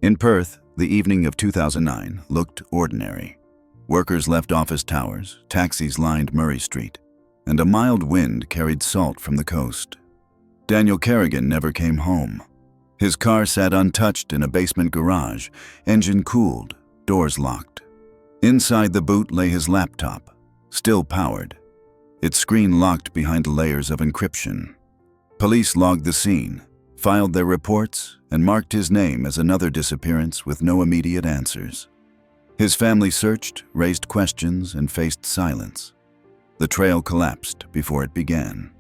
In Perth, the evening of 2009 looked ordinary. Workers left office towers, taxis lined Murray Street, and a mild wind carried salt from the coast. Daniel Kerrigan never came home. His car sat untouched in a basement garage, engine cooled, doors locked. Inside the boot lay his laptop, still powered, its screen locked behind layers of encryption. Police logged the scene, filed their reports, and marked his name as another disappearance with no immediate answers. His family searched, raised questions, and faced silence. The trail collapsed before it began.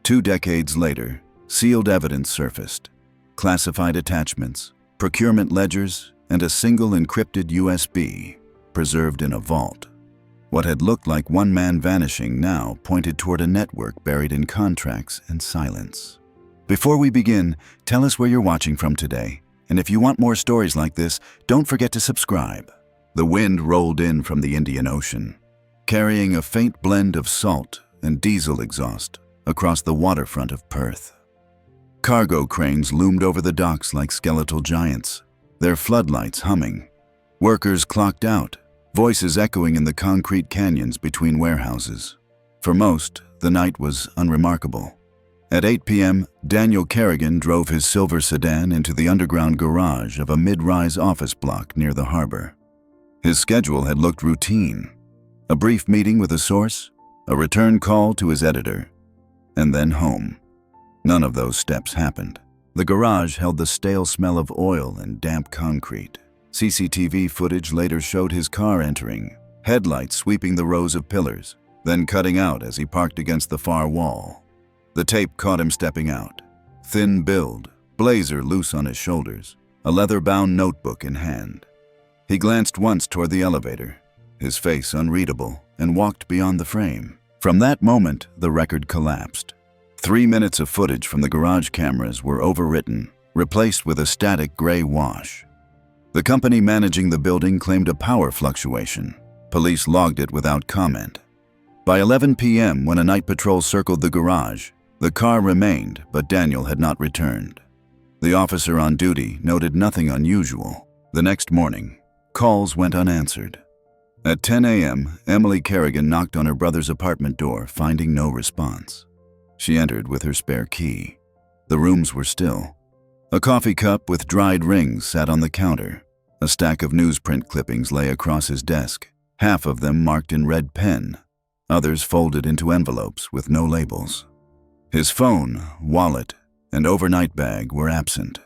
2 decades later, sealed evidence surfaced, classified attachments, procurement ledgers, and a single encrypted USB preserved in a vault. What had looked like one man vanishing now pointed toward a network buried in contracts and silence. Before we begin, tell us where you're watching from today, and if you want more stories like this, don't forget to subscribe. The wind rolled in from the Indian Ocean, carrying a faint blend of salt and diesel exhaust across the waterfront of Perth. Cargo cranes loomed over the docks like skeletal giants, their floodlights humming. Workers clocked out, voices echoing in the concrete canyons between warehouses. For most, the night was unremarkable. At 8 p.m., Daniel Kerrigan drove his silver sedan into the underground garage of a mid-rise office block near the harbor. His schedule had looked routine. A brief meeting with a source, a return call to his editor, and then home. None of those steps happened. The garage held the stale smell of oil and damp concrete. CCTV footage later showed his car entering, headlights sweeping the rows of pillars, then cutting out as he parked against the far wall. The tape caught him stepping out. Thin build, blazer loose on his shoulders, a leather-bound notebook in hand. He glanced once toward the elevator, his face unreadable, and walked beyond the frame. From that moment, the record collapsed. 3 minutes of footage from the garage cameras were overwritten, replaced with a static gray wash. The company managing the building claimed a power fluctuation. Police logged it without comment. By 11 p.m., when a night patrol circled the garage, the car remained, but Daniel had not returned. The officer on duty noted nothing unusual. The next morning, calls went unanswered. At 10 a.m., Emily Kerrigan knocked on her brother's apartment door, finding no response. She entered with her spare key. The rooms were still. A coffee cup with dried rings sat on the counter. A stack of newsprint clippings lay across his desk, half of them marked in red pen, others folded into envelopes with no labels. His phone, wallet, and overnight bag were absent.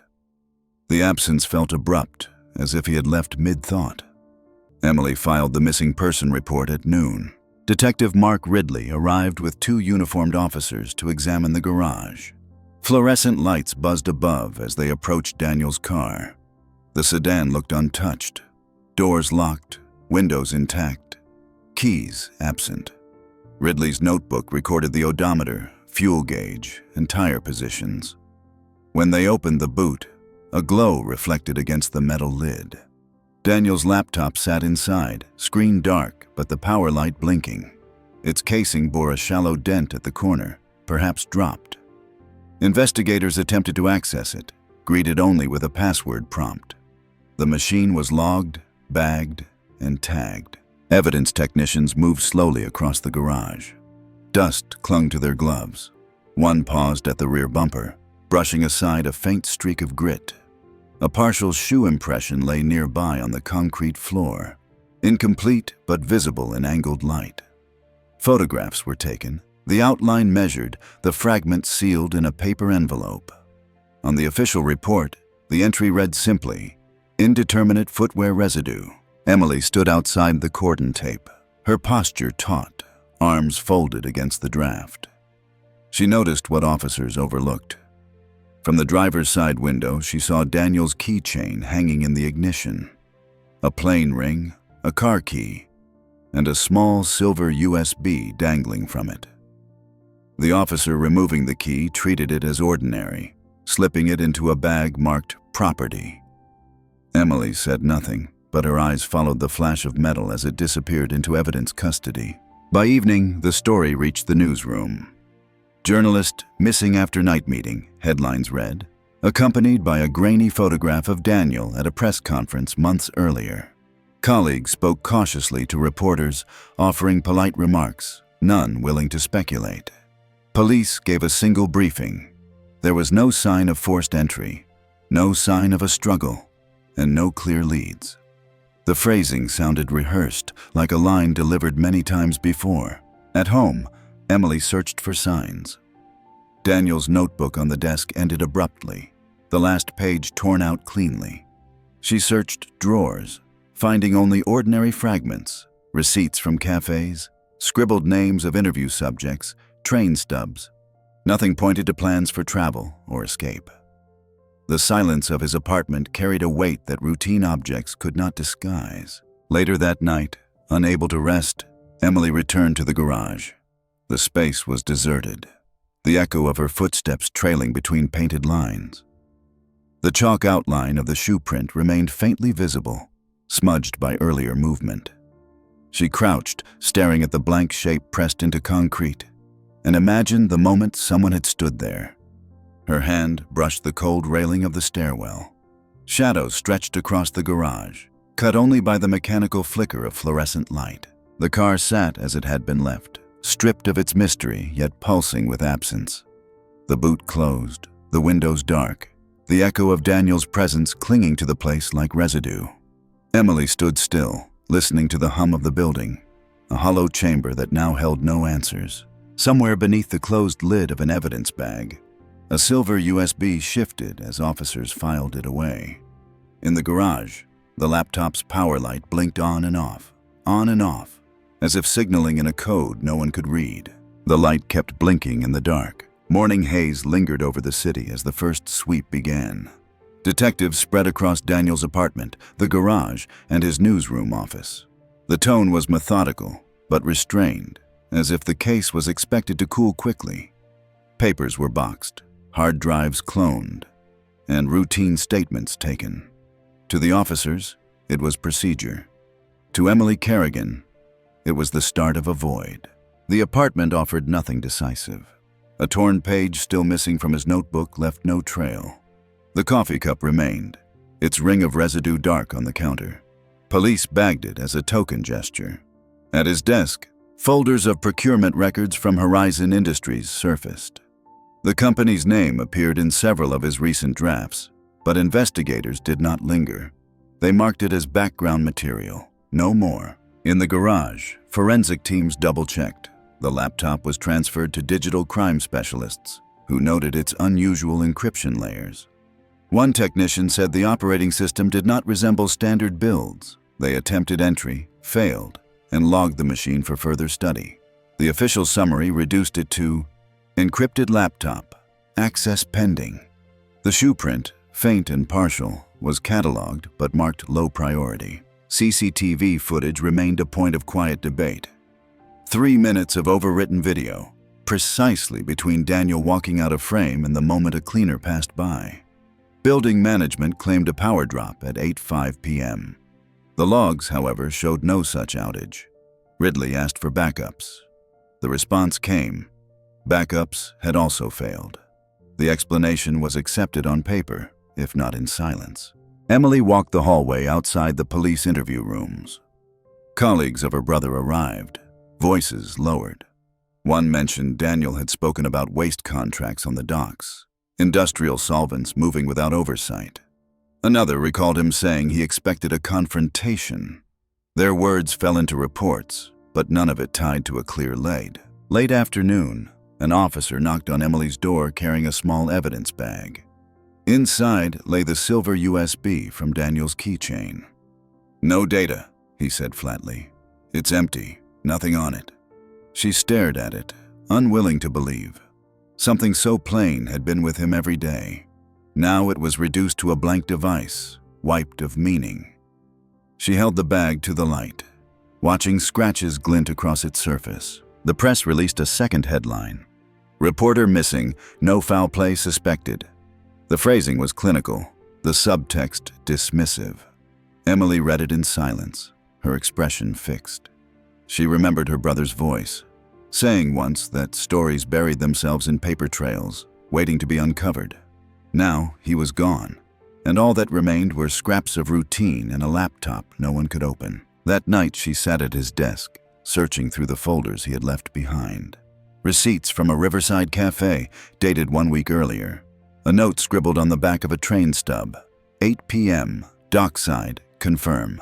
The absence felt abrupt, as if he had left mid-thought. Emily filed the missing person report at noon. Detective Mark Ridley arrived with 2 uniformed officers to examine the garage. Fluorescent lights buzzed above as they approached Daniel's car. The sedan looked untouched. Doors locked, windows intact, keys absent. Ridley's notebook recorded the odometer, fuel gauge, and tire positions. When they opened the boot, a glow reflected against the metal lid. Daniel's laptop sat inside, screen dark but the power light blinking. Its casing bore a shallow dent at the corner, perhaps dropped. Investigators attempted to access it, greeted only with a password prompt. The machine was logged, bagged, and tagged. Evidence technicians moved slowly across the garage. Dust clung to their gloves. One paused at the rear bumper, brushing aside a faint streak of grit. A partial shoe impression lay nearby on the concrete floor, incomplete but visible in angled light. Photographs were taken, the outline measured, the fragments sealed in a paper envelope. On the official report, the entry read simply, "Indeterminate footwear residue." Emily stood outside the cordon tape, her posture taut, arms folded against the draft. She noticed what officers overlooked. From the driver's side window, she saw Daniel's keychain hanging in the ignition, a plain ring, a car key, and a small silver USB dangling from it. The officer removing the key treated it as ordinary, slipping it into a bag marked property. Emily said nothing, but her eyes followed the flash of metal as it disappeared into evidence custody. By evening, the story reached the newsroom. Journalist missing after night meeting, headlines read. accompanied by a grainy photograph of Daniel at a press conference months earlier. Colleagues spoke cautiously to reporters, offering polite remarks, none willing to speculate. Police gave a single briefing. There was no sign of forced entry, no sign of a struggle, and no clear leads. The phrasing sounded rehearsed, like a line delivered many times before. At home, Emily searched for signs. Daniel's notebook on the desk ended abruptly, the last page torn out cleanly. She searched drawers, finding only ordinary fragments, receipts from cafes, scribbled names of interview subjects, train stubs. Nothing pointed to plans for travel or escape. The silence of his apartment carried a weight that routine objects could not disguise. Later that night, unable to rest, Emily returned to the garage. The space was deserted, the echo of her footsteps trailing between painted lines. The chalk outline of the shoe print remained faintly visible, smudged by earlier movement. She crouched, staring at the blank shape pressed into concrete, and imagined the moment someone had stood there. Her hand brushed the cold railing of the stairwell. Shadows stretched across the garage, cut only by the mechanical flicker of fluorescent light. The car sat as it had been left, stripped of its mystery, yet pulsing with absence. The boot closed, the windows dark, the echo of Daniel's presence clinging to the place like residue. Emily stood still, listening to the hum of the building, a hollow chamber that now held no answers. Somewhere beneath the closed lid of an evidence bag, a silver USB shifted as officers filed it away. In the garage, the laptop's power light blinked on and off, as if signaling in a code no one could read. The light kept blinking in the dark. Morning haze lingered over the city as the first sweep began. Detectives spread across Daniel's apartment, the garage, and his newsroom office. The tone was methodical, but restrained, as if the case was expected to cool quickly. Papers were boxed, hard drives cloned, and routine statements taken. To the officers, it was procedure. To Emily Kerrigan, it was the start of a void. The apartment offered nothing decisive. A torn page still missing from his notebook left no trail. The coffee cup remained, its ring of residue dark on the counter. Police bagged it as a token gesture. At his desk, folders of procurement records from Horizon Industries surfaced. The company's name appeared in several of his recent drafts, but investigators did not linger. They marked it as background material, no more. In the garage, forensic teams double-checked. The laptop was transferred to digital crime specialists, who noted its unusual encryption layers. One technician said the operating system did not resemble standard builds. They attempted entry, failed, and logged the machine for further study. The official summary reduced it to encrypted laptop, access pending. The shoe print, faint and partial, was cataloged but marked low priority. CCTV footage remained a point of quiet debate. 3 minutes of overwritten video, precisely between Daniel walking out of frame and the moment a cleaner passed by. Building management claimed a power drop at 8:05 p.m. The logs, however, showed no such outage. Ridley asked for backups. The response came. Backups had also failed. The explanation was accepted on paper, if not in silence. Emily walked the hallway outside the police interview rooms. Colleagues of her brother arrived, voices lowered. One mentioned Daniel had spoken about waste contracts on the docks, industrial solvents moving without oversight. Another recalled him saying he expected a confrontation. Their words fell into reports, but none of it tied to a clear lead. Late afternoon, an officer knocked on Emily's door carrying a small evidence bag. Inside lay the silver USB from Daniel's keychain. "No data," he said flatly. "It's empty, nothing on it." She stared at it, unwilling to believe. Something so plain had been with him every day. Now it was reduced to a blank device, wiped of meaning. She held the bag to the light, watching scratches glint across its surface. The press released a second headline. "Reporter missing, no foul play suspected." The phrasing was clinical, the subtext dismissive. Emily read it in silence, her expression fixed. She remembered her brother's voice, saying once that stories buried themselves in paper trails, waiting to be uncovered. Now he was gone, and all that remained were scraps of routine and a laptop no one could open. That night she sat at his desk, searching through the folders he had left behind. Receipts from a riverside cafe, dated 1 week earlier. A note scribbled on the back of a train stub. 8 p.m., dockside, confirm.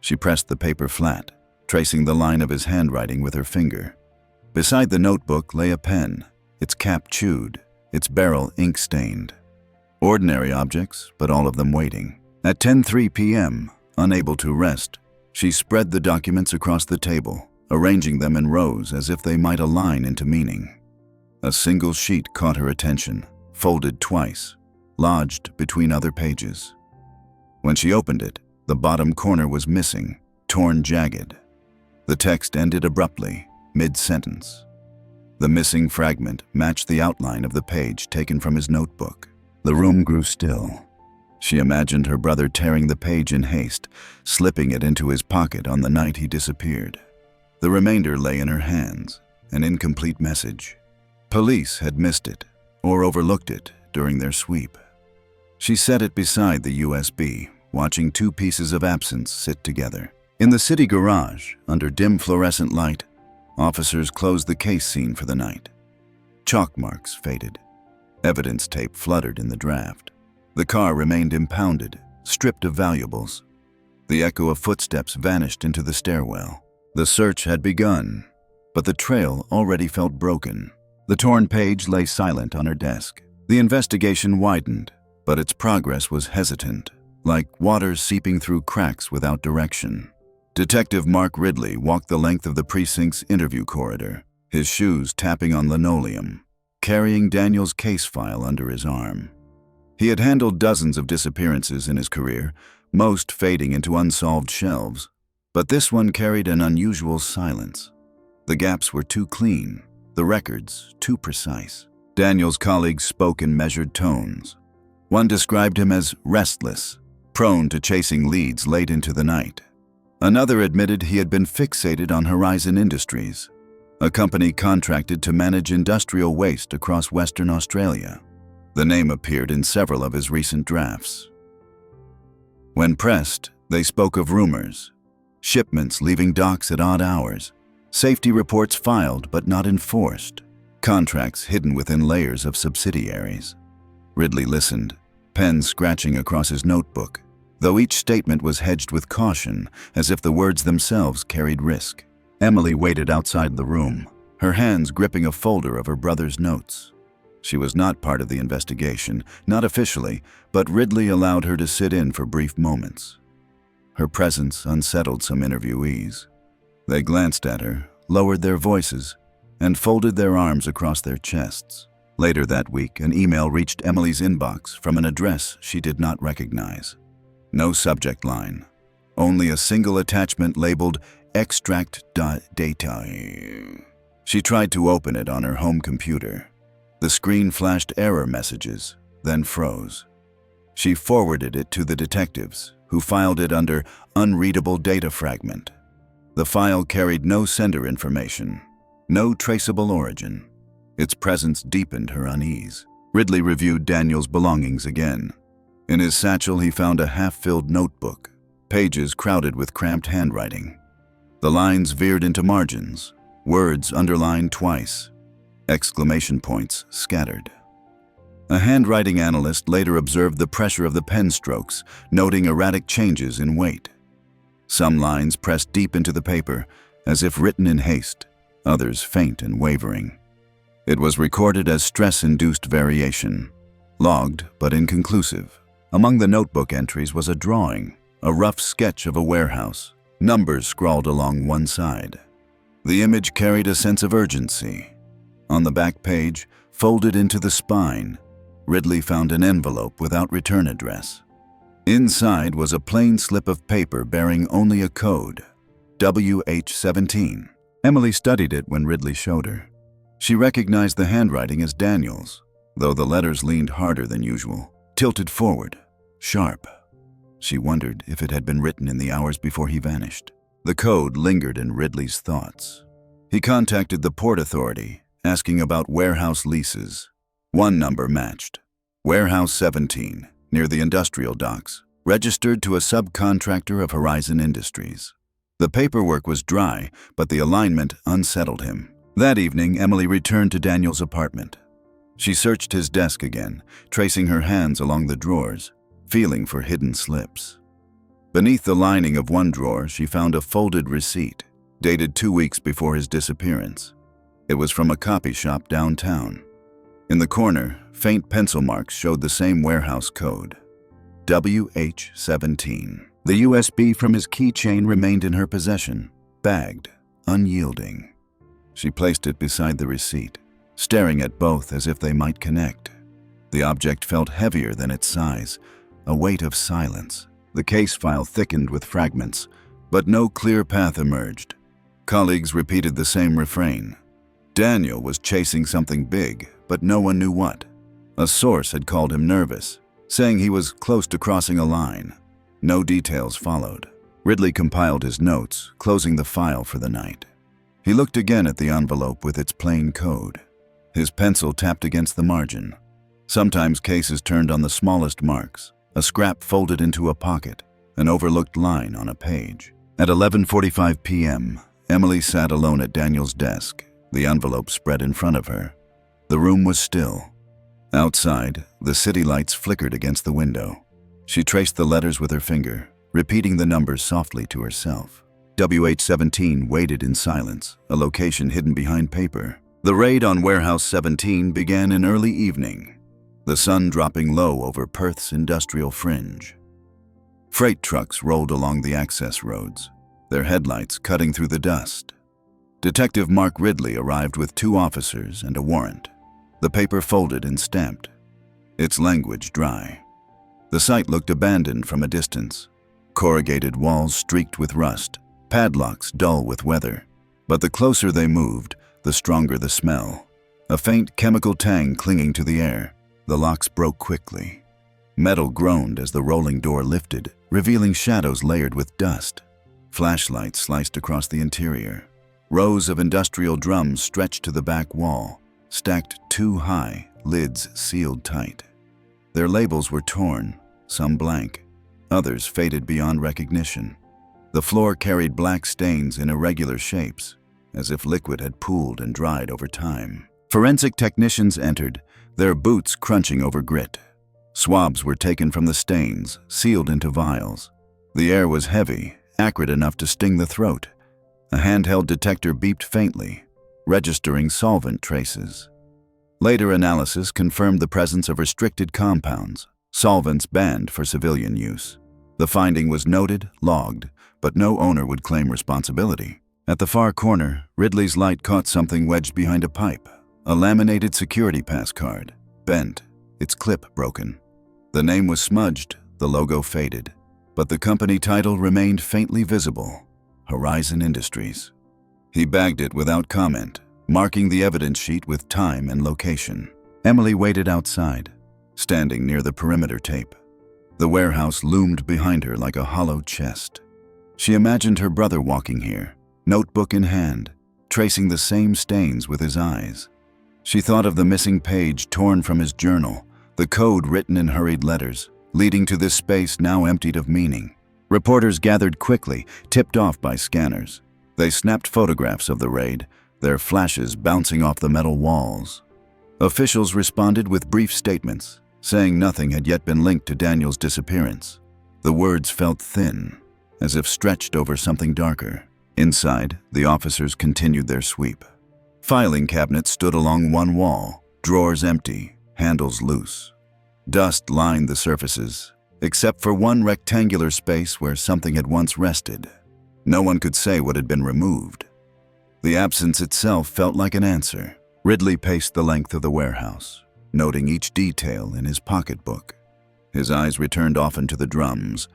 She pressed the paper flat, tracing the line of his handwriting with her finger. Beside the notebook lay a pen, its cap chewed, its barrel ink-stained. Ordinary objects, but all of them waiting. At 10:03 p.m., unable to rest, she spread the documents across the table, arranging them in rows as if they might align into meaning. A single sheet caught her attention, folded twice, lodged between other pages. When she opened it, the bottom corner was missing, torn jagged. The text ended abruptly, mid-sentence. The missing fragment matched the outline of the page taken from his notebook. The room grew still. She imagined her brother tearing the page in haste, slipping it into his pocket on the night he disappeared. The remainder lay in her hands, an incomplete message. Police had missed it, or overlooked it during their sweep. She set it beside the USB, watching two pieces of absence sit together. In the city garage, under dim fluorescent light, officers closed the case scene for the night. Chalk marks faded. Evidence tape fluttered in the draft. The car remained impounded, stripped of valuables. The echo of footsteps vanished into the stairwell. The search had begun, but the trail already felt broken. The torn page lay silent on her desk. The investigation widened, but its progress was hesitant, like water seeping through cracks without direction. Detective Mark Ridley walked the length of the precinct's interview corridor, his shoes tapping on linoleum, carrying Daniel's case file under his arm. He had handled dozens of disappearances in his career, most fading into unsolved shelves, but this one carried an unusual silence. The gaps were too clean, the records too precise. Daniel's colleagues spoke in measured tones. One described him as restless, prone to chasing leads late into the night. Another admitted he had been fixated on Horizon Industries, a company contracted to manage industrial waste across Western Australia. The name appeared in several of his recent drafts. When pressed, they spoke of rumors, shipments leaving docks at odd hours, safety reports filed but not enforced, contracts hidden within layers of subsidiaries. Ridley listened, pen scratching across his notebook, though each statement was hedged with caution, as if the words themselves carried risk. Emily waited outside the room, her hands gripping a folder of her brother's notes. She was not part of the investigation, not officially, but Ridley allowed her to sit in for brief moments. Her presence unsettled some interviewees. They glanced at her, lowered their voices, and folded their arms across their chests. Later that week, an email reached Emily's inbox from an address she did not recognize. No subject line, only a single attachment labeled extract.data. She tried to open it on her home computer. The screen flashed error messages, then froze. She forwarded it to the detectives, who filed it under unreadable data fragment. The file carried no sender information, no traceable origin. Its presence deepened her unease. Ridley reviewed Daniel's belongings again. In his satchel, he found a half-filled notebook, pages crowded with cramped handwriting. The lines veered into margins, words underlined twice, exclamation points scattered. A handwriting analyst later observed the pressure of the pen strokes, noting erratic changes in weight. Some lines pressed deep into the paper, as if written in haste, others faint and wavering. It was recorded as stress-induced variation, logged but inconclusive. Among the notebook entries was a drawing, a rough sketch of a warehouse, numbers scrawled along one side. The image carried a sense of urgency. On the back page, folded into the spine, Ridley found an envelope without return address. Inside was a plain slip of paper bearing only a code, WH17. Emily studied it when Ridley showed her. She recognized the handwriting as Daniel's, though the letters leaned harder than usual, tilted forward, sharp. She wondered if it had been written in the hours before he vanished. The code lingered in Ridley's thoughts. He contacted the Port Authority, asking about warehouse leases. One number matched, Warehouse 17, near the industrial docks, registered to a subcontractor of Horizon Industries. The paperwork was dry, but the alignment unsettled him. That evening, Emily returned to Daniel's apartment. She searched his desk again, tracing her hands along the drawers, feeling for hidden slips. Beneath the lining of one drawer, she found a folded receipt, dated 2 weeks before his disappearance. It was from a copy shop downtown. In the corner, faint pencil marks showed the same warehouse code, WH17. The USB from his keychain remained in her possession, bagged, unyielding. She placed it beside the receipt, staring at both as if they might connect. The object felt heavier than its size, a weight of silence. The case file thickened with fragments, but no clear path emerged. Colleagues repeated the same refrain. Daniel was chasing something big, but no one knew what. A source had called him nervous, saying he was close to crossing a line. No details followed. Ridley compiled his notes, closing the file for the night. He looked again at the envelope with its plain code. His pencil tapped against the margin. Sometimes cases turned on the smallest marks, a scrap folded into a pocket, an overlooked line on a page. At 11:45 p.m., Emily sat alone at Daniel's desk, the envelope spread in front of her. The room was still. Outside, the city lights flickered against the window. She traced the letters with her finger, repeating the numbers softly to herself. WH17 waited in silence, a location hidden behind paper. The raid on Warehouse 17 began in early evening, the sun dropping low over Perth's industrial fringe. Freight trucks rolled along the access roads, their headlights cutting through the dust. Detective Mark Ridley arrived with 2 officers and a warrant, the paper folded and stamped, its language dry. The site looked abandoned from a distance, corrugated walls streaked with rust, padlocks dull with weather. But the closer they moved, the stronger the smell. A faint chemical tang clinging to the air. The locks broke quickly. Metal groaned as the rolling door lifted, revealing shadows layered with dust. Flashlights sliced across the interior. Rows of industrial drums stretched to the back wall, stacked too high, lids sealed tight. Their labels were torn, some blank, others faded beyond recognition. The floor carried black stains in irregular shapes, as if liquid had pooled and dried over time. Forensic technicians entered, their boots crunching over grit. Swabs were taken from the stains, sealed into vials. The air was heavy, acrid enough to sting the throat. A handheld detector beeped faintly, registering solvent traces. Later analysis confirmed the presence of restricted compounds, solvents banned for civilian use. The finding was noted, logged, but no owner would claim responsibility. At the far corner, Ridley's light caught something wedged behind a pipe, a laminated security pass card, bent, its clip broken. The name was smudged, the logo faded, but the company title remained faintly visible, Horizon Industries. He bagged it without comment, marking the evidence sheet with time and location. Emily waited outside, standing near the perimeter tape. The warehouse loomed behind her like a hollow chest. She imagined her brother walking here, notebook in hand, tracing the same stains with his eyes. She thought of the missing page torn from his journal, the code written in hurried letters, leading to this space now emptied of meaning. Reporters gathered quickly, tipped off by scanners. They snapped photographs of the raid, their flashes bouncing off the metal walls. Officials responded with brief statements, saying nothing had yet been linked to Daniel's disappearance. The words felt thin, as if stretched over something darker. Inside, the officers continued their sweep. Filing cabinets stood along one wall, drawers empty, handles loose. Dust lined the surfaces, except for one rectangular space where something had once rested. No one could say what had been removed. The absence itself felt like an answer. Ridley paced the length of the warehouse, noting each detail in his pocketbook. His eyes returned often to the drums,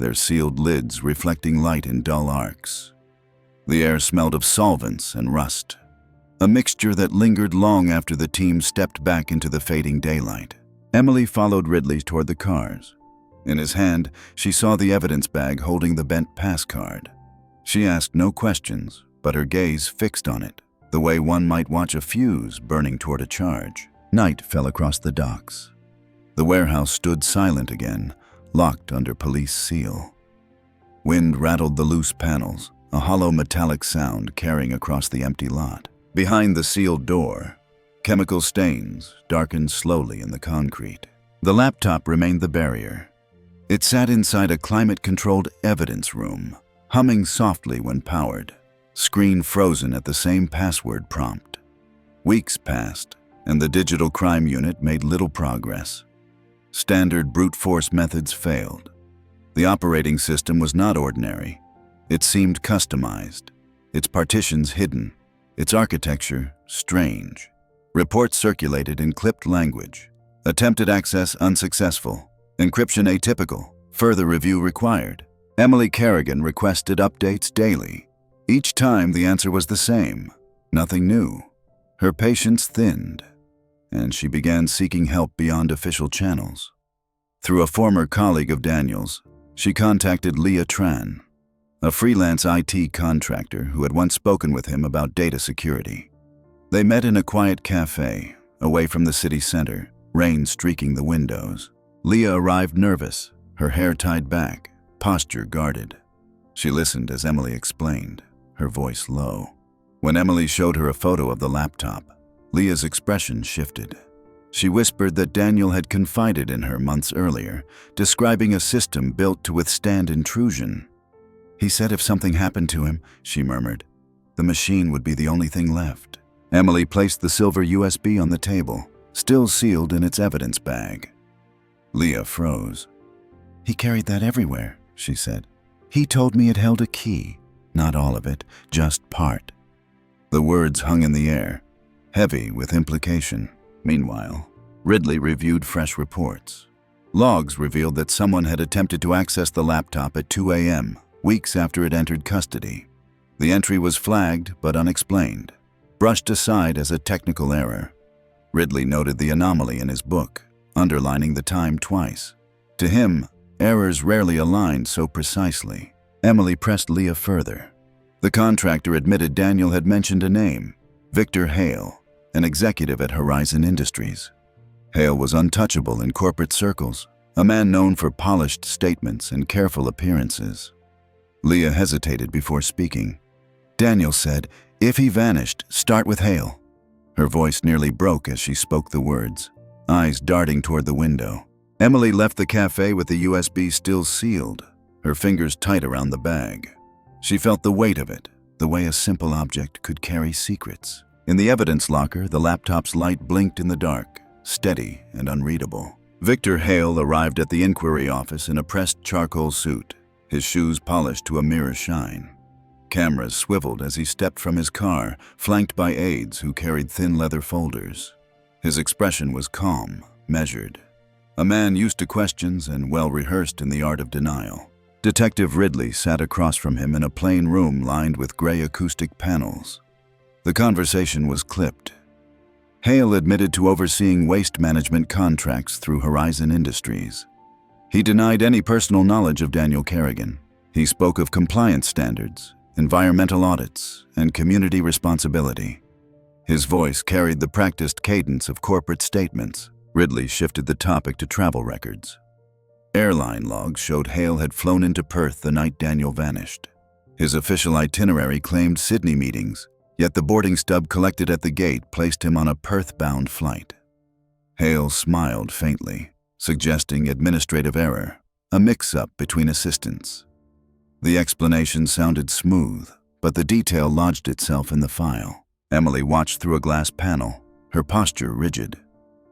their sealed lids reflecting light in dull arcs. The air smelled of solvents and rust, a mixture that lingered long after the team stepped back into the fading daylight. Emily followed Ridley toward the cars. In his hand, she saw the evidence bag holding the bent pass card. She asked no questions, but her gaze fixed on it, the way one might watch a fuse burning toward a charge. Night fell across the docks. The warehouse stood silent again, locked under police seal. Wind rattled the loose panels, a hollow metallic sound carrying across the empty lot. Behind the sealed door, chemical stains darkened slowly in the concrete. The laptop remained the barrier. It sat inside a climate-controlled evidence room, humming softly when powered, screen frozen at the same password prompt. Weeks passed, and the digital crime unit made little progress. Standard brute force methods failed. The operating system was not ordinary. It seemed customized, its partitions hidden, its architecture strange. Reports circulated in clipped language. Attempted access unsuccessful. Encryption atypical. Further review required. Emily Kerrigan requested updates daily. Each time the answer was the same. Nothing new. Her patience thinned, and she began seeking help beyond official channels. Through a former colleague of Daniel's, she contacted Leah Tran, a freelance IT contractor who had once spoken with him about data security. They met in a quiet cafe, away from the city center, rain streaking the windows. Leah arrived nervous, her hair tied back, posture guarded. She listened as Emily explained, her voice low. When Emily showed her a photo of the laptop, Leah's expression shifted. She whispered that Daniel had confided in her months earlier, describing a system built to withstand intrusion. He said if something happened to him, she murmured, the machine would be the only thing left. Emily placed the silver USB on the table, still sealed in its evidence bag. Leah froze. He carried that everywhere, she said. He told me it held a key, not all of it, just part. The words hung in the air, heavy with implication. Meanwhile, Ridley reviewed fresh reports. Logs revealed that someone had attempted to access the laptop at 2 a.m., weeks after it entered custody. The entry was flagged but unexplained, brushed aside as a technical error. Ridley noted the anomaly in his book, underlining the time twice. To him, errors rarely aligned so precisely. Emily pressed Leah further. The contractor admitted Daniel had mentioned a name, Victor Hale, an executive at Horizon Industries. Hale was untouchable in corporate circles, a man known for polished statements and careful appearances. Leah hesitated before speaking. Daniel said, if he vanished, start with Hale. Her voice nearly broke as she spoke the words, eyes darting toward the window. Emily left the cafe with the USB still sealed, her fingers tight around the bag. She felt the weight of it, the way a simple object could carry secrets. In the evidence locker, the laptop's light blinked in the dark, steady and unreadable. Victor Hale arrived at the inquiry office in a pressed charcoal suit, his shoes polished to a mirror shine. Cameras swiveled as he stepped from his car, flanked by aides who carried thin leather folders. His expression was calm, measured. A man used to questions and well-rehearsed in the art of denial. Detective Ridley sat across from him in a plain room lined with gray acoustic panels. The conversation was clipped. Hale admitted to overseeing waste management contracts through Horizon Industries. He denied any personal knowledge of Daniel Kerrigan. He spoke of compliance standards, environmental audits, and community responsibility. His voice carried the practiced cadence of corporate statements. Ridley shifted the topic to travel records. Airline logs showed Hale had flown into Perth the night Daniel vanished. His official itinerary claimed Sydney meetings, yet the boarding stub collected at the gate placed him on a Perth-bound flight. Hale smiled faintly, suggesting administrative error, a mix-up between assistants. The explanation sounded smooth, but the detail lodged itself in the file. Emily watched through a glass panel, her posture rigid.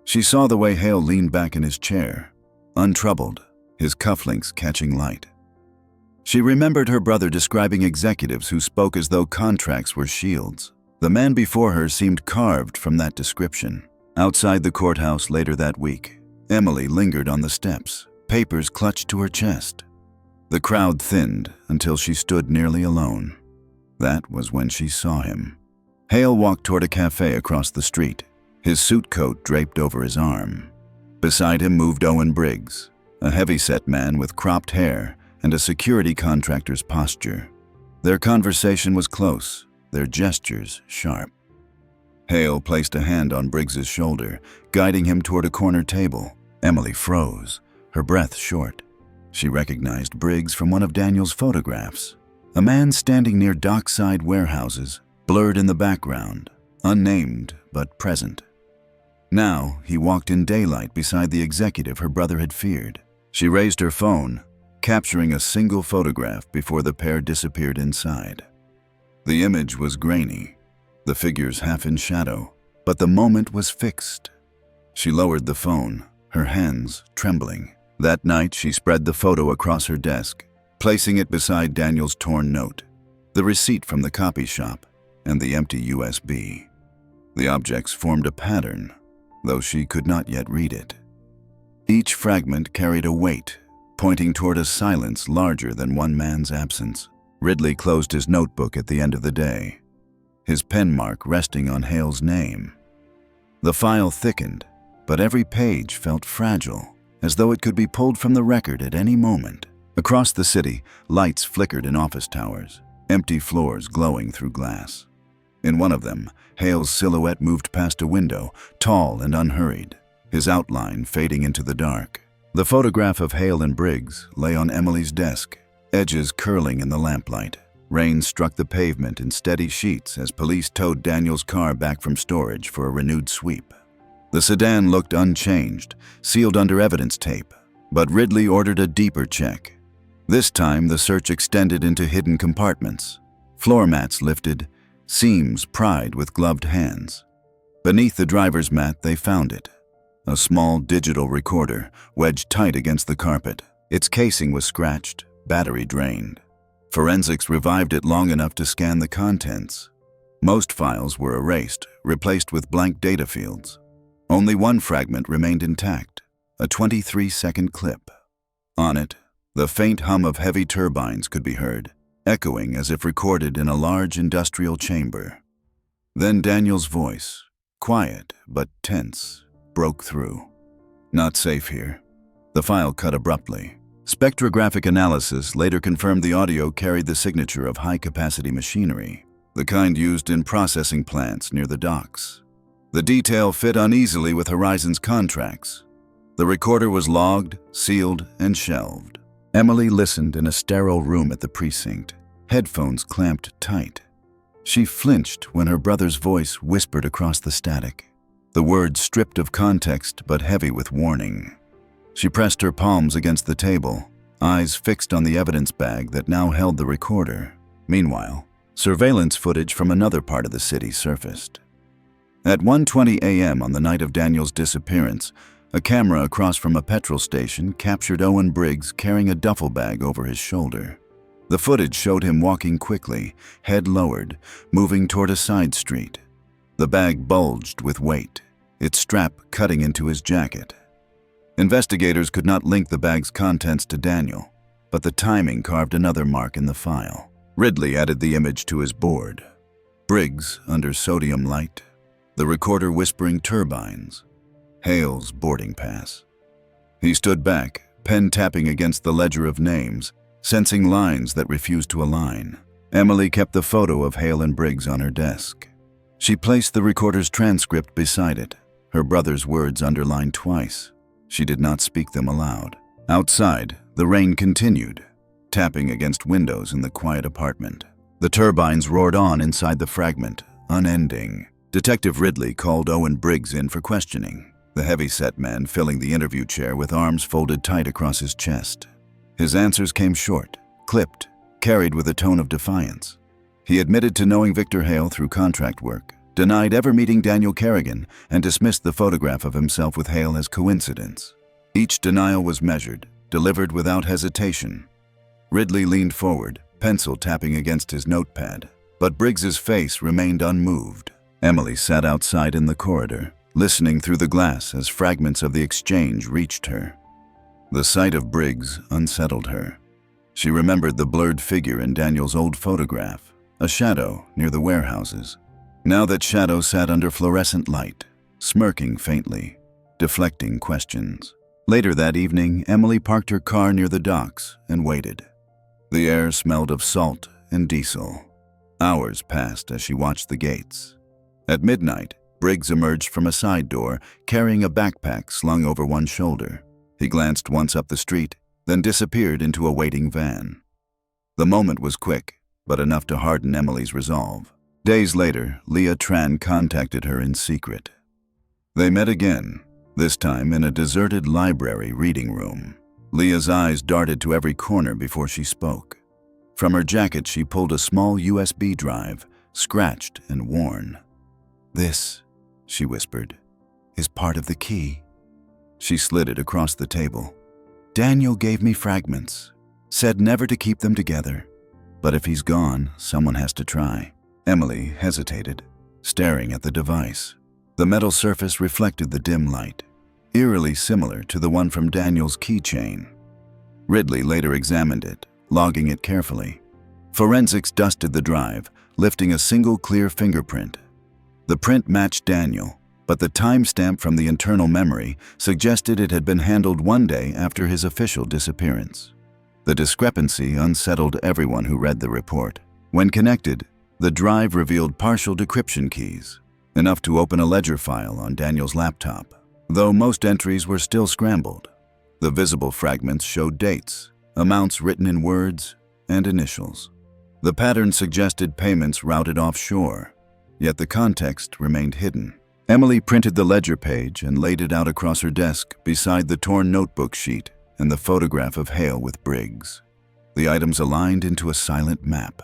She saw the way Hale leaned back in his chair, untroubled, his cufflinks catching light. She remembered her brother describing executives who spoke as though contracts were shields. The man before her seemed carved from that description. Outside the courthouse later that week, Emily lingered on the steps, papers clutched to her chest. The crowd thinned until she stood nearly alone. That was when she saw him. Hale walked toward a cafe across the street, his suit coat draped over his arm. Beside him moved Owen Briggs, a heavy-set man with cropped hair and a security contractor's posture. Their conversation was close, their gestures sharp. Hale placed a hand on Briggs's shoulder, guiding him toward a corner table. Emily froze, her breath short. She recognized Briggs from one of Daniel's photographs. A man standing near dockside warehouses, blurred in the background, unnamed but present. Now, he walked in daylight beside the executive her brother had feared. She raised her phone, capturing a single photograph before the pair disappeared inside. The image was grainy, the figures half in shadow, but the moment was fixed. She lowered the phone, her hands trembling. That night, she spread the photo across her desk, placing it beside Daniel's torn note, the receipt from the copy shop, and the empty USB. The objects formed a pattern, though she could not yet read it. Each fragment carried a weight, pointing toward a silence larger than one man's absence. Ridley closed his notebook at the end of the day, his pen mark resting on Hale's name. The file thickened, but every page felt fragile, as though it could be pulled from the record at any moment. Across the city, lights flickered in office towers, empty floors glowing through glass. In one of them, Hale's silhouette moved past a window, tall and unhurried, his outline fading into the dark. The photograph of Hale and Briggs lay on Emily's desk, edges curling in the lamplight. Rain struck the pavement in steady sheets as police towed Daniel's car back from storage for a renewed sweep. The sedan looked unchanged, sealed under evidence tape, but Ridley ordered a deeper check. This time, the search extended into hidden compartments. Floor mats lifted, seams pried with gloved hands. Beneath the driver's mat, they found it. A small digital recorder, wedged tight against the carpet. Its casing was scratched, battery drained. Forensics revived it long enough to scan the contents. Most files were erased, replaced with blank data fields. Only one fragment remained intact, a 23-second clip. On it, the faint hum of heavy turbines could be heard, echoing as if recorded in a large industrial chamber. Then Daniel's voice, quiet but tense, broke through. "Not safe here." The file cut abruptly. Spectrographic analysis later confirmed the audio carried the signature of high-capacity machinery, the kind used in processing plants near the docks. The detail fit uneasily with Horizon's contracts. The recorder was logged, sealed, and shelved. Emily listened in a sterile room at the precinct, headphones clamped tight. She flinched when her brother's voice whispered across the static, the words stripped of context but heavy with warning. She pressed her palms against the table, eyes fixed on the evidence bag that now held the recorder. Meanwhile, surveillance footage from another part of the city surfaced. At 1:20 a.m. on the night of Daniel's disappearance, a camera across from a petrol station captured Owen Briggs carrying a duffel bag over his shoulder. The footage showed him walking quickly, head lowered, moving toward a side street. The bag bulged with weight, its strap cutting into his jacket. Investigators could not link the bag's contents to Daniel, but the timing carved another mark in the file. Ridley added the image to his board. Briggs under sodium light, the recorder whispering turbines, Hale's boarding pass. He stood back, pen tapping against the ledger of names, sensing lines that refused to align. Emily kept the photo of Hale and Briggs on her desk. She placed the recorder's transcript beside it, her brother's words underlined twice. She did not speak them aloud. Outside, the rain continued, tapping against windows in the quiet apartment. The turbines roared on inside the fragment, unending. Detective Ridley called Owen Briggs in for questioning, the heavy-set man filling the interview chair with arms folded tight across his chest. His answers came short, clipped, carried with a tone of defiance. He admitted to knowing Victor Hale through contract work, denied ever meeting Daniel Kerrigan, and dismissed the photograph of himself with Hale as coincidence. Each denial was measured, delivered without hesitation. Ridley leaned forward, pencil tapping against his notepad, but Briggs's face remained unmoved. Emily sat outside in the corridor, listening through the glass as fragments of the exchange reached her. The sight of Briggs unsettled her. She remembered the blurred figure in Daniel's old photograph, a shadow near the warehouses. Now that shadow sat under fluorescent light, smirking faintly, deflecting questions. Later that evening, Emily parked her car near the docks and waited. The air smelled of salt and diesel. Hours passed as she watched the gates. At midnight, Briggs emerged from a side door, carrying a backpack slung over one shoulder. He glanced once up the street, then disappeared into a waiting van. The moment was quick, but enough to harden Emily's resolve. Days later, Leah Tran contacted her in secret. They met again, this time in a deserted library reading room. Leah's eyes darted to every corner before she spoke. From her jacket, she pulled a small USB drive, scratched and worn. "This," she whispered, "is part of the key." She slid it across the table. "Daniel gave me fragments, said never to keep them together. But if he's gone, someone has to try." Emily hesitated, staring at the device. The metal surface reflected the dim light, eerily similar to the one from Daniel's keychain. Ridley later examined it, logging it carefully. Forensics dusted the drive, lifting a single clear fingerprint. The print matched Daniel, but the timestamp from the internal memory suggested it had been handled one day after his official disappearance. The discrepancy unsettled everyone who read the report. When connected, the drive revealed partial decryption keys, enough to open a ledger file on Daniel's laptop. Though most entries were still scrambled, the visible fragments showed dates, amounts written in words, and initials. The pattern suggested payments routed offshore, yet the context remained hidden. Emily printed the ledger page and laid it out across her desk beside the torn notebook sheet and the photograph of Hale with Briggs. The items aligned into a silent map.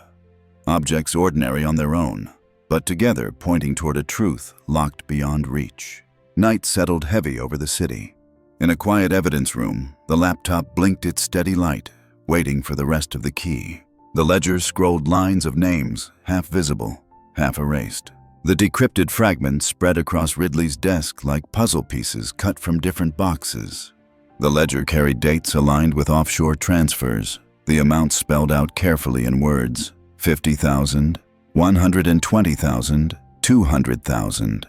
Objects ordinary on their own, but together pointing toward a truth locked beyond reach. Night settled heavy over the city. In a quiet evidence room, the laptop blinked its steady light, waiting for the rest of the key. The ledger scrolled lines of names, half visible, half erased. The decrypted fragments spread across Ridley's desk like puzzle pieces cut from different boxes. The ledger carried dates aligned with offshore transfers, the amounts spelled out carefully in words: 50,000, 120,000, 200,000.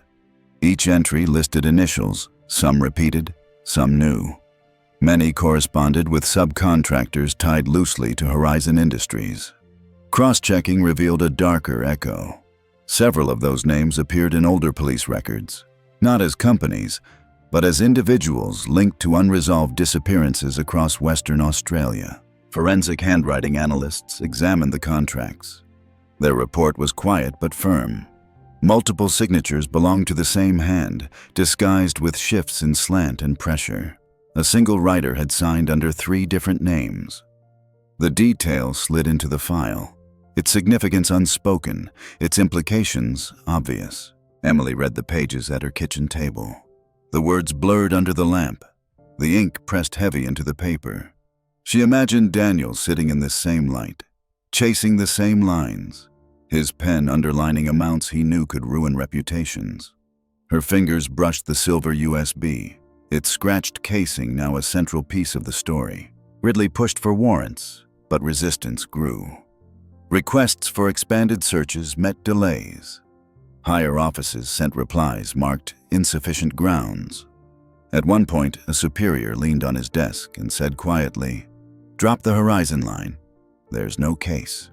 Each entry listed initials, some repeated, some new. Many corresponded with subcontractors tied loosely to Horizon Industries. Cross-checking revealed a darker echo. Several of those names appeared in older police records, not as companies, but as individuals linked to unresolved disappearances across Western Australia. Forensic handwriting analysts examined the contracts. Their report was quiet but firm. Multiple signatures belonged to the same hand, disguised with shifts in slant and pressure. A single writer had signed under 3 different names. The detail slid into the file, its significance unspoken, its implications obvious. Emily read the pages at her kitchen table. The words blurred under the lamp, the ink pressed heavy into the paper. She imagined Daniel sitting in this same light, chasing the same lines, his pen underlining amounts he knew could ruin reputations. Her fingers brushed the silver USB, its scratched casing now a central piece of the story. Ridley pushed for warrants, but resistance grew. Requests for expanded searches met delays. Higher offices sent replies marked insufficient grounds. At one point, a superior leaned on his desk and said quietly, "Drop the Horizon line. There's no case."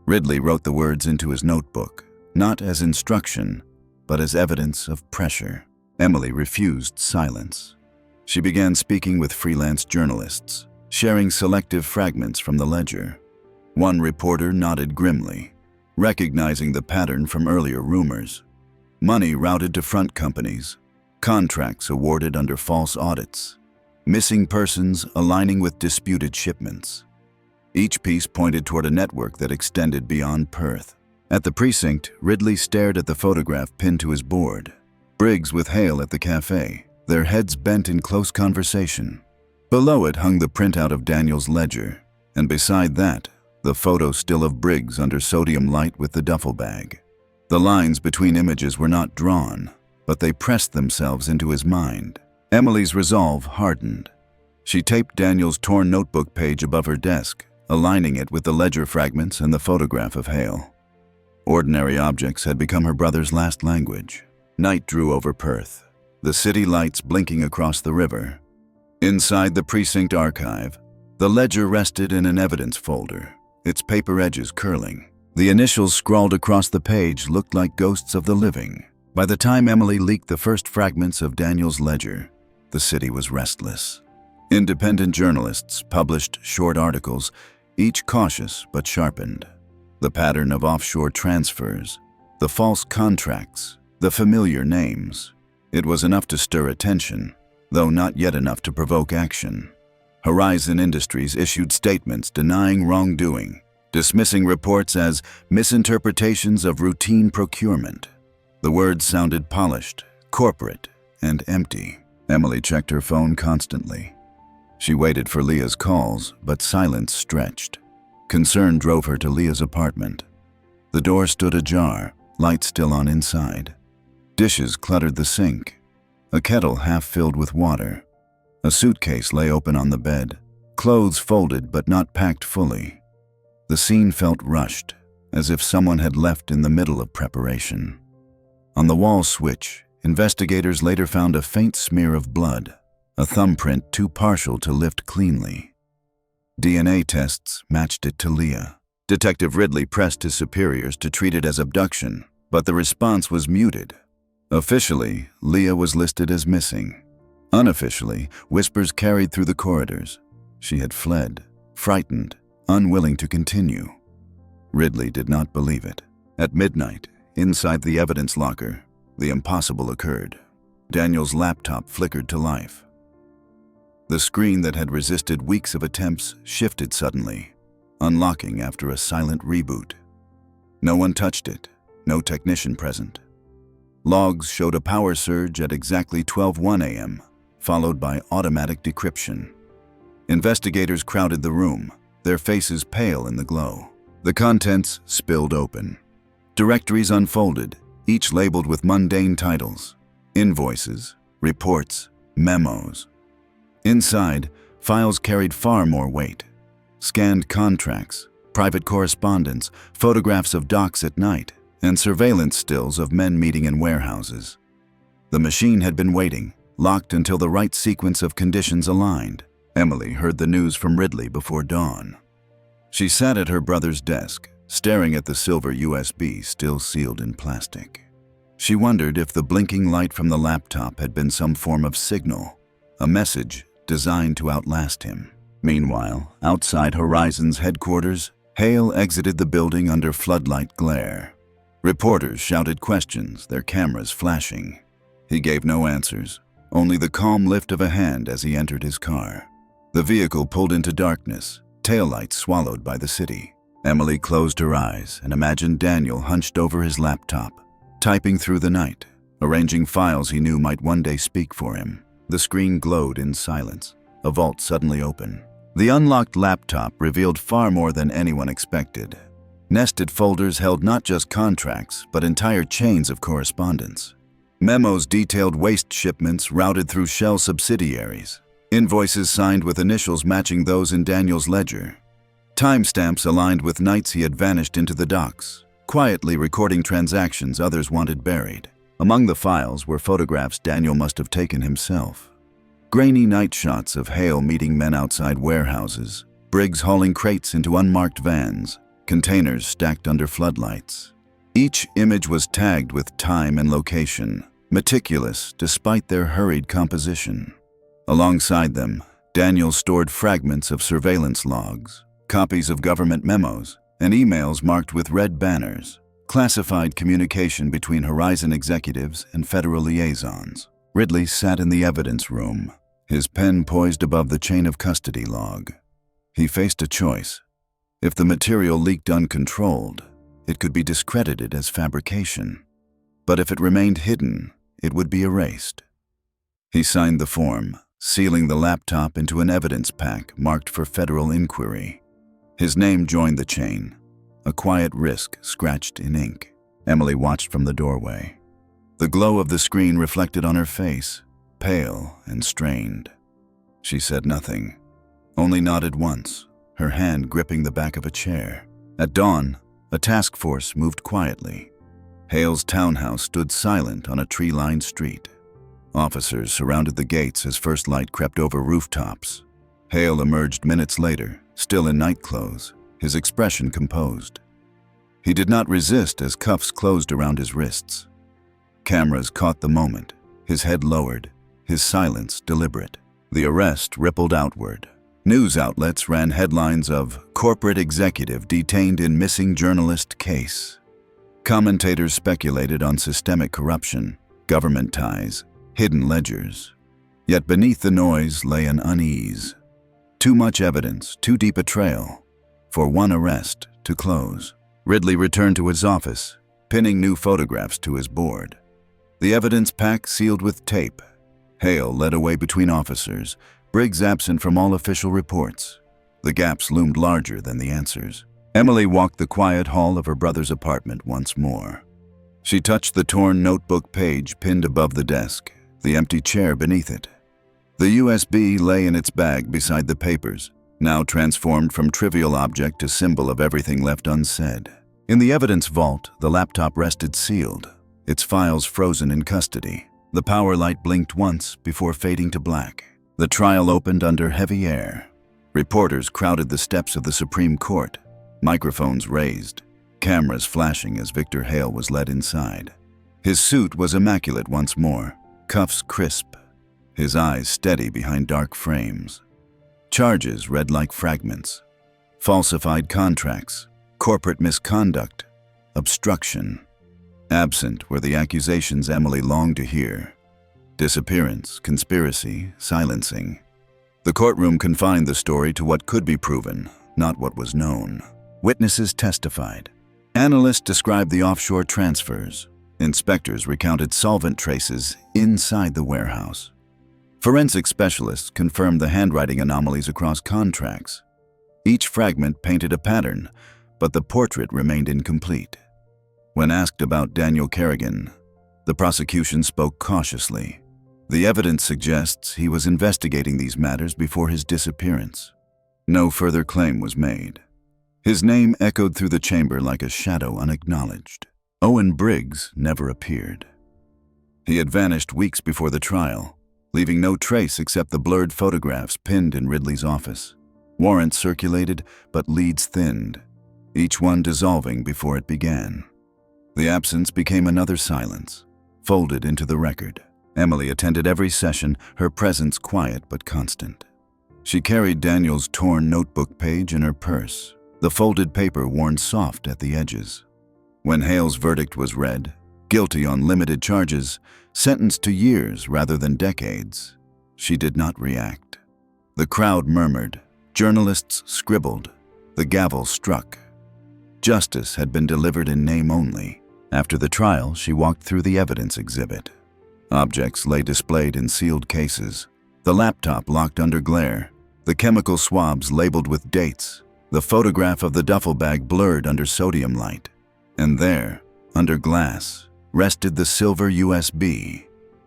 Ridley wrote the words into his notebook, not as instruction, but as evidence of pressure. Emily refused silence. She began speaking with freelance journalists, sharing selective fragments from the ledger. One reporter nodded grimly, recognizing the pattern from earlier rumors. Money routed to front companies, contracts awarded under false audits, missing persons aligning with disputed shipments. Each piece pointed toward a network that extended beyond Perth. At the precinct, Ridley stared at the photograph pinned to his board. Briggs with Hale at the cafe, their heads bent in close conversation. Below it hung the printout of Daniel's ledger, and beside that, the photo still of Briggs under sodium light with the duffel bag. The lines between images were not drawn, but they pressed themselves into his mind. Emily's resolve hardened. She taped Daniel's torn notebook page above her desk, aligning it with the ledger fragments and the photograph of Hale. Ordinary objects had become her brother's last language. Night drew over Perth, the city lights blinking across the river. Inside the precinct archive, the ledger rested in an evidence folder, its paper edges curling. The initials scrawled across the page looked like ghosts of the living. By the time Emily leaked the first fragments of Daniel's ledger, the city was restless. Independent journalists published short articles, each cautious but sharpened. The pattern of offshore transfers, the false contracts, the familiar names. It was enough to stir attention, though not yet enough to provoke action. Horizon Industries issued statements denying wrongdoing, dismissing reports as misinterpretations of routine procurement. The words sounded polished, corporate, and empty. Emily checked her phone constantly. She waited for Leah's calls, but silence stretched. Concern drove her to Leah's apartment. The door stood ajar, light still on inside. Dishes cluttered the sink. A kettle half filled with water. A suitcase lay open on the bed, clothes folded but not packed fully. The scene felt rushed, as if someone had left in the middle of preparation. On the wall switch, investigators later found a faint smear of blood, a thumbprint too partial to lift cleanly. DNA tests matched it to Leah. Detective Ridley pressed his superiors to treat it as abduction, but the response was muted. Officially, Leah was listed as missing. Unofficially, whispers carried through the corridors. She had fled, frightened, unwilling to continue. Ridley did not believe it. At midnight, inside the evidence locker, the impossible occurred. Daniel's laptop flickered to life. The screen that had resisted weeks of attempts shifted suddenly, unlocking after a silent reboot. No one touched it, no technician present. Logs showed a power surge at exactly 12:01 a.m., followed by automatic decryption. Investigators crowded the room, their faces pale in the glow. The contents spilled open. Directories unfolded, each labeled with mundane titles: invoices, reports, memos. Inside, files carried far more weight. Scanned contracts, private correspondence, photographs of docks at night, and surveillance stills of men meeting in warehouses. The machine had been waiting, locked until the right sequence of conditions aligned. Emily heard the news from Ridley before dawn. She sat at her brother's desk, staring at the silver USB still sealed in plastic. She wondered if the blinking light from the laptop had been some form of signal, a message designed to outlast him. Meanwhile, outside Horizon's headquarters, Hale exited the building under floodlight glare. Reporters shouted questions, their cameras flashing. He gave no answers, only the calm lift of a hand as he entered his car. The vehicle pulled into darkness, taillights swallowed by the city. Emily closed her eyes and imagined Daniel hunched over his laptop, typing through the night, arranging files he knew might one day speak for him. The screen glowed in silence, a vault suddenly open. The unlocked laptop revealed far more than anyone expected. Nested folders held not just contracts, but entire chains of correspondence. Memos detailed waste shipments routed through Shell subsidiaries. Invoices signed with initials matching those in Daniel's ledger. Timestamps aligned with nights he had vanished into the docks, quietly recording transactions others wanted buried. Among the files were photographs Daniel must have taken himself. Grainy night shots of Hale meeting men outside warehouses, Briggs hauling crates into unmarked vans, containers stacked under floodlights. Each image was tagged with time and location, meticulous despite their hurried composition. Alongside them, Daniel stored fragments of surveillance logs, copies of government memos, and emails marked with red banners, classified communication between Horizon executives and federal liaisons. Ridley sat in the evidence room, his pen poised above the chain of custody log. He faced a choice. If the material leaked uncontrolled, it could be discredited as fabrication. But if it remained hidden, it would be erased. He signed the form, sealing the laptop into an evidence pack marked for federal inquiry. His name joined the chain, a quiet risk scratched in ink. Emily watched from the doorway. The glow of the screen reflected on her face, pale and strained. She said nothing, only nodded once, her hand gripping the back of a chair. At dawn, a task force moved quietly. Hale's townhouse stood silent on a tree-lined street. Officers surrounded the gates as first light crept over rooftops. Hale emerged minutes later, still in nightclothes, his expression composed. He did not resist as cuffs closed around his wrists. Cameras caught the moment, his head lowered, his silence deliberate. The arrest rippled outward. News outlets ran headlines of "Corporate Executive Detained in Missing Journalist Case." Commentators speculated on systemic corruption, government ties, hidden ledgers. Yet beneath the noise lay an unease. Too much evidence, too deep a trail, for one arrest to close. Ridley returned to his office, pinning new photographs to his board. The evidence pack sealed with tape. Hale led away between officers, Briggs absent from all official reports. The gaps loomed larger than the answers. Emily walked the quiet hall of her brother's apartment once more. She touched the torn notebook page pinned above the desk, the empty chair beneath it. The USB lay in its bag beside the papers, now transformed from trivial object to symbol of everything left unsaid. In the evidence vault, the laptop rested sealed, its files frozen in custody. The power light blinked once before fading to black. The trial opened under heavy air. Reporters crowded the steps of the Supreme Court, microphones raised, cameras flashing as Victor Hale was led inside. His suit was immaculate once more, cuffs crisp, his eyes steady behind dark frames. Charges read like fragments: falsified contracts, corporate misconduct, obstruction. Absent were the accusations Emily longed to hear: disappearance, conspiracy, silencing. The courtroom confined the story to what could be proven, not what was known. Witnesses testified. Analysts described the offshore transfers. Inspectors recounted solvent traces inside the warehouse. Forensic specialists confirmed the handwriting anomalies across contracts. Each fragment painted a pattern, but the portrait remained incomplete. When asked about Daniel Kerrigan, the prosecution spoke cautiously. The evidence suggests he was investigating these matters before his disappearance. No further claim was made. His name echoed through the chamber like a shadow unacknowledged. Owen Briggs never appeared. He had vanished weeks before the trial, leaving no trace except the blurred photographs pinned in Ridley's office. Warrants circulated, but leads thinned, each one dissolving before it began. The absence became another silence, folded into the record. Emily attended every session, her presence quiet but constant. She carried Daniel's torn notebook page in her purse, the folded paper worn soft at the edges. When Hale's verdict was read, guilty on limited charges, sentenced to years rather than decades, she did not react. The crowd murmured, journalists scribbled, the gavel struck. Justice had been delivered in name only. After the trial, she walked through the evidence exhibit. Objects lay displayed in sealed cases, the laptop locked under glare, the chemical swabs labeled with dates, the photograph of the duffel bag blurred under sodium light. And there, under glass, rested the silver USB,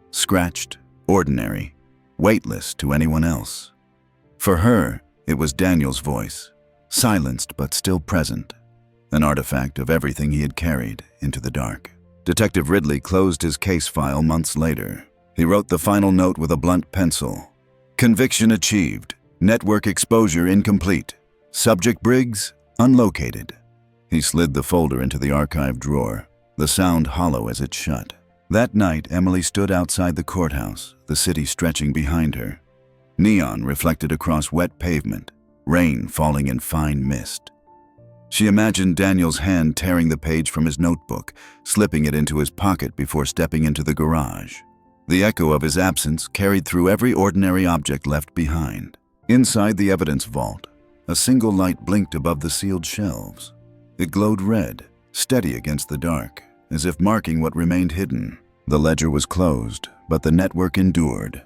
scratched, ordinary, weightless to anyone else. For her, it was Daniel's voice, silenced but still present, an artifact of everything he had carried into the dark. Detective Ridley closed his case file months later. He wrote the final note with a blunt pencil. Conviction achieved. Network exposure incomplete. Subject Briggs unlocated. He slid the folder into the archive drawer, the sound hollow as it shut. That night, Emily stood outside the courthouse, the city stretching behind her. Neon reflected across wet pavement, rain falling in fine mist. She imagined Daniel's hand tearing the page from his notebook, slipping it into his pocket before stepping into the garage. The echo of his absence carried through every ordinary object left behind. Inside the evidence vault, a single light blinked above the sealed shelves. It glowed red, steady against the dark, as if marking what remained hidden. The ledger was closed, but the network endured.